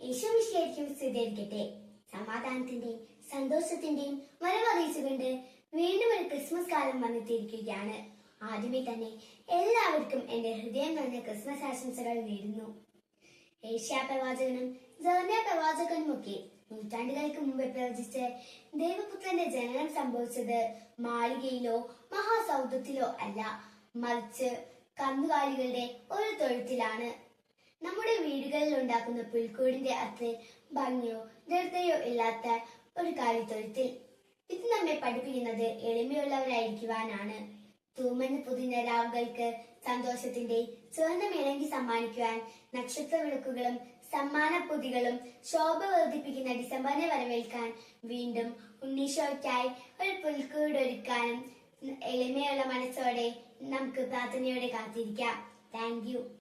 യേശുമിശിഹായ്ക്കും സ്തുതിയായിരിക്കട്ടെ. സമാധാനത്തിന്റെയും സന്തോഷത്തിന്റെയും വരവറിയിച്ചുകൊണ്ട് വീണ്ടും ഒരു ക്രിസ്മസ് കാലം വന്നെത്തിയിരിക്കുകയാണ്. ആദ്യമേ തന്നെ എല്ലാവർക്കും എന്റെ ഹൃദയം നിറഞ്ഞ ക്രിസ്മസ് ആശംസകൾ നേരുന്നു. ഏഷ്യാ പ്രവാചകനും ജെറമ്യാ പ്രവാചകനുമൊക്കെ നൂറ്റാണ്ടുകൾക്ക് മുമ്പ് പ്രവചിച്ച് ദൈവപുത്രന്റെ ജനനം സംഭവിച്ചത് മാളികയിലോ മഹാസൗധത്തിലോ അല്ല, മറിച്ച് കന്നുകാലികളുടെ ഒരു തൊഴുത്തിലാണ്. നമ്മുടെ വീടുകളിൽ ഉണ്ടാക്കുന്ന പുൽക്കൂടിന്റെ അത്ര ഭംഗിയോ ദൃഢതയോ ഇല്ലാത്ത ഒരു കാലിത്തൊഴുത്തിൽ. ഇത് നമ്മെ പഠിപ്പിക്കുന്നത് എളിമയുള്ളവരായിരിക്കുവാനാണ്. തൂമഞ്ഞ് പുതിഞ്ഞ രാവുകൾക്ക് സന്തോഷത്തിന്റെ ചുവന്ന മേളങ്കി സമ്മാനിക്കുവാൻ നക്ഷത്ര വിളക്കുകളും സമ്മാന പൊതികളും ശോഭ വർദ്ധിപ്പിക്കുന്ന ഡിസംബറിനെ വരവേൽക്കാൻ വീണ്ടും ഉണ്ണീശോയ്ക്കായി ഒരു പുൽക്കൂട് ഒരുക്കാനും എളിമയുള്ള മനസ്സോടെ നമുക്ക് പ്രാർത്ഥനയോടെ കാത്തിരിക്കാം. Thank you.